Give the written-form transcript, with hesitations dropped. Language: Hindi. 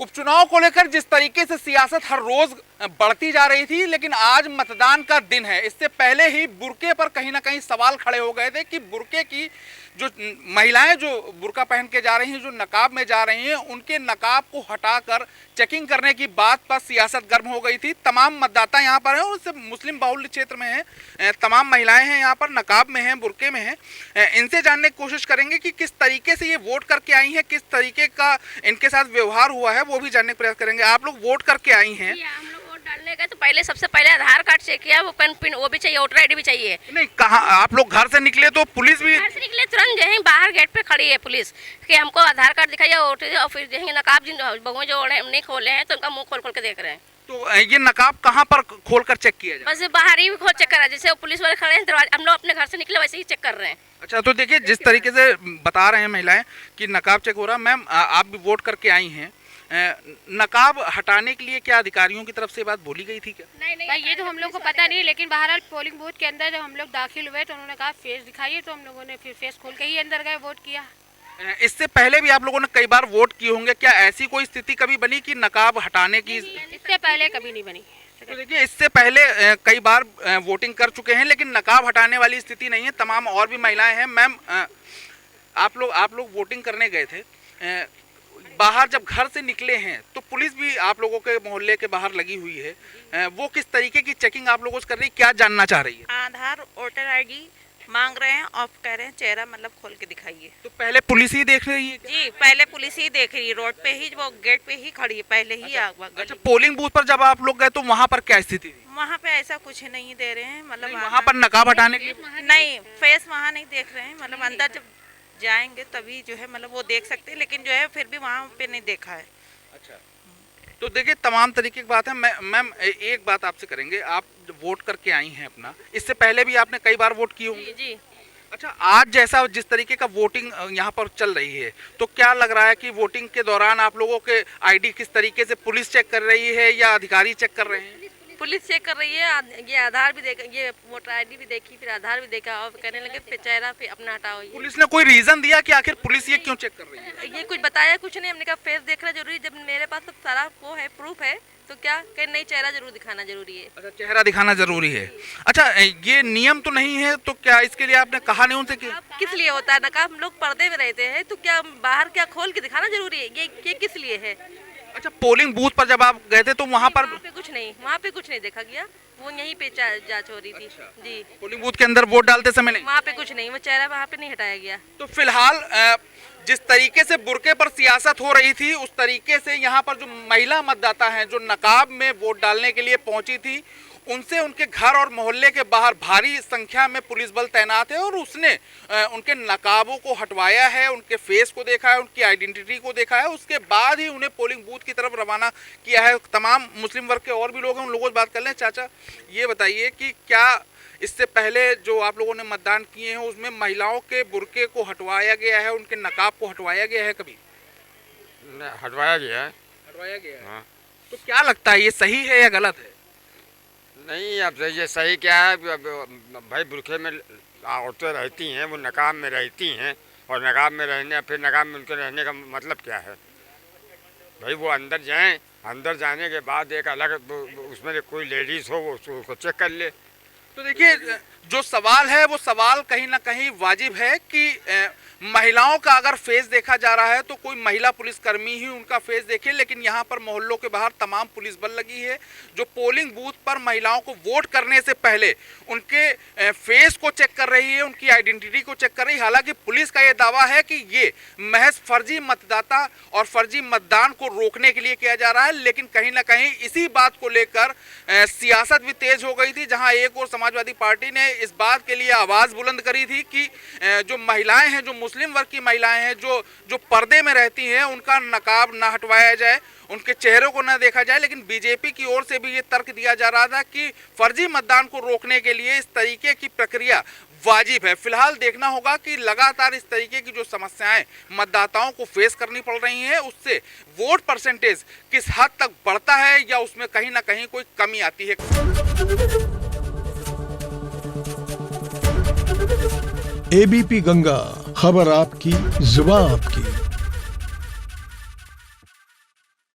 उपचुनाव को लेकर जिस तरीके से सियासत हर रोज बढ़ती जा रही थी, लेकिन आज मतदान का दिन है। इससे पहले ही बुर्के पर कहीं ना कहीं सवाल खड़े हो गए थे कि बुर्के की जो महिलाएं जो बुर्का पहन के जा रही हैं, जो नकाब में जा रही हैं, उनके नकाब को हटाकर चेकिंग करने की बात पर सियासत गर्म हो गई थी। तमाम मतदाता यहाँ पर हैं, उससे मुस्लिम बाहुल्य क्षेत्र में हैं, तमाम महिलाएं हैं यहाँ पर, नकाब में हैं, बुर्के में हैं। इनसे जानने की कोशिश करेंगे कि किस तरीके से ये वोट करके आई हैं, किस तरीके का इनके साथ व्यवहार हुआ है, वो भी जानने का प्रयास करेंगे। आप लोग वोट करके आई हैं? डालने का तो पहले सबसे पहले आधार कार्ड चेक किया, वो पेन पिन वो भी चाहिए, वोटर आईडी भी चाहिए। नहीं, कहाँ आप लोग घर से निकले तो पुलिस भी? घर से निकले तुरंत जो है बाहर गेट पे खड़ी है पुलिस कि हमको आधार कार्ड दिखाइए, वोटर, और फिर जो है नकाब जिन बहुएं जो नहीं खोले हैं तो उनका मुंह खोल खोल के देख रहे हैं। तो ये नकाब कहाँ पर खोलकर चेक किया जाए? बस बाहर ही खोल चेक कर रहा है, जैसे पुलिस वाले खड़े हैं दरवाजे, हम लोग अपने घर से निकले वैसे ही चेक कर रहे हैं। अच्छा, तो देखिए जिस तरीके से बता रहे हैं महिलाएं कि नकाब चेक हो रहा है। मैम, आप भी वोट करके आई हैं, नकाब हटाने के लिए क्या अधिकारियों की तरफ से बात बोली गई थी क्या? नहीं, ये तो हम लोग को पता नहीं, लेकिन बहरहाल पोलिंग बूथ के अंदर जब हम लोग दाखिल हुए तो उन्होंने कहा फेस दिखाइए, तो हम लोगों ने फिर फेस खोल के ही अंदर गए, वोट किया। इससे पहले भी आप लोगों ने कई बार वोट किए होंगे, क्या ऐसी कोई स्थिति कभी बनी कि नकाब हटाने की? इससे पहले कभी नहीं बनी। तो देखिए, इससे पहले कई बार वोटिंग कर चुके हैं, लेकिन नकाब हटाने वाली स्थिति नहीं है। तमाम और भी महिलाएं हैं। मैम, आप लोग वोटिंग करने गए थे, बाहर जब घर से निकले हैं तो पुलिस भी आप लोगों के मोहल्ले के बाहर लगी हुई है, वो किस तरीके की चेकिंग आप लोगों से कर रही है, क्या जानना चाह रही है? आधार वोटर आईडी मांग रहे हैं और कह रहे हैं चेहरा मतलब खोल के दिखाइए। तो पहले पुलिस ही देख रही है? जी, पहले पुलिस ही देख रही है, रोड पे ही, वो गेट पे ही खड़ी है पहले ही। अच्छा, पोलिंग बूथ पर जब आप लोग गए तो वहाँ पर क्या स्थिति थी? वहाँ पे ऐसा कुछ नहीं दे रहे हैं, मतलब वहाँ पर नकाब हटाने के लिए नहीं, फेस वहाँ नहीं देख रहे हैं, मतलब अंदर जब जाएंगे तभी जो है मतलब वो देख सकते हैं, लेकिन जो है फिर भी वहाँ पे नहीं देखा है। अच्छा, तो देखिए तमाम तरीके की बात है। मैम, एक बात आपसे करेंगे, आप वोट करके आई हैं अपना, इससे पहले भी आपने कई बार वोट किए होंगे? जी। अच्छा, आज जैसा जिस तरीके का वोटिंग यहाँ पर चल रही है, तो क्या लग रहा है कि वोटिंग के दौरान आप लोगों के आईडी किस तरीके से पुलिस चेक कर रही है या अधिकारी चेक कर रहे हैं? पुलिस चेक कर रही है, ये आधार भी देखा, ये वोटर आईडी भी देखी, फिर आधार भी देखा, और कहने लगे फिर चेहरा फिर अपना हटाओ। पुलिस ने कोई रीजन दिया कि आखिर पुलिस ये क्यों चेक कर रही है? ये कुछ बताया कुछ नहीं, हमने कहा फेस देखना जरूरी, जब मेरे पास सब सारा वो है, प्रूफ है, तो क्या कहीं नहीं, चेहरा जरूर दिखाना जरूरी है। अच्छा, चेहरा दिखाना जरूरी है। अच्छा, ये नियम तो नहीं है, तो क्या इसके लिए आपने कहा नहीं उनसे कि किस लिए होता है नकाब? हम लोग पर्दे में रहते हैं, तो क्या बाहर क्या खोल के दिखाना जरूरी है? ये किस लिए है? अच्छा, पोलिंग बूथ पर जब आप गए थे तो वहाँ पर कुछ नहीं, वहाँ पे कुछ नहीं देखा गया, वो यहीं पे जांच हो रही थी। अच्छा। जी, पोलिंग बूथ के अंदर वोट डालते समय नहीं? वहाँ पे कुछ नहीं, वो चेहरा वहाँ पे नहीं हटाया गया। तो फिलहाल जिस तरीके से बुर्के पर सियासत हो रही थी, उस तरीके से यहाँ पर जो महिला मतदाता हैं, जो नकाब में वोट डालने के लिए पहुंची थी, उनसे उनके घर और मोहल्ले के बाहर भारी संख्या में पुलिस बल तैनात है और उसने उनके नकाबों को हटवाया है, उनके फेस को देखा है, उनकी आइडेंटिटी को देखा है, उसके बाद ही उन्हें पोलिंग बूथ की तरफ रवाना किया है। तमाम मुस्लिम वर्ग के और भी लोग हैं, उन लोगों से बात कर लें। चाचा, ये बताइए कि क्या इससे पहले जो आप लोगों ने मतदान किए हैं उसमें महिलाओं के बुर्के को हटवाया गया है, उनके नकाब को हटवाया गया है? कभी हटवाया गया है। हटवाया गया है। हाँ। तो क्या लगता है, ये सही है या गलत है? नहीं, अब ये सही क्या है, भाई बुरखे में औरतें रहती हैं, वो नकाब में रहती हैं, और नकाब में रहने, फिर नकाब में उनके रहने का मतलब क्या है? भाई वो अंदर जाएं, अंदर जाने के बाद एक अलग उसमें कोई लेडीज़ हो वो उसको चेक कर ले। तो देखिए, जो सवाल है वो सवाल कहीं ना कहीं वाजिब है कि महिलाओं का अगर फेस देखा जा रहा है तो कोई महिला पुलिसकर्मी ही उनका फेस देखे, लेकिन यहाँ पर मोहल्लों के बाहर तमाम पुलिस बल लगी है जो पोलिंग बूथ पर महिलाओं को वोट करने से पहले उनके फेस को चेक कर रही है, उनकी आइडेंटिटी को चेक कर रही है। हालांकि पुलिस का ये दावा है कि ये महज फर्जी मतदाता और फर्जी मतदान को रोकने के लिए किया जा रहा है, लेकिन कहीं ना कहीं इसी बात को लेकर सियासत भी तेज हो गई थी, जहाँ एक और समाजवादी पार्टी ने इस बात के लिए आवाज़ बुलंद करी थी कि जो महिलाएं हैं, जो मुस्लिम वर्ग की महिलाएं हैं, जो पर्दे में रहती हैं, उनका नकाब ना हटवाया जाए, उनके चेहरों को ना देखा जाए। लेकिन बीजेपी की ओर से भी ये तर्क दिया जा रहा था कि फर्जी मतदान को रोकने के लिए इस तरीके की प्रक्रिया वाजिब है। फिलहाल देखना होगा कि लगातार इस तरीके की जो समस्याएं मतदाताओं को फेस करनी पड़ रही हैं, उससे वोट परसेंटेज किस हद तक बढ़ता है या उसमें कहीं ना कहीं कोई कमी आती है। एबीपी गंगा, खबर आपकी, जुबान आपकी।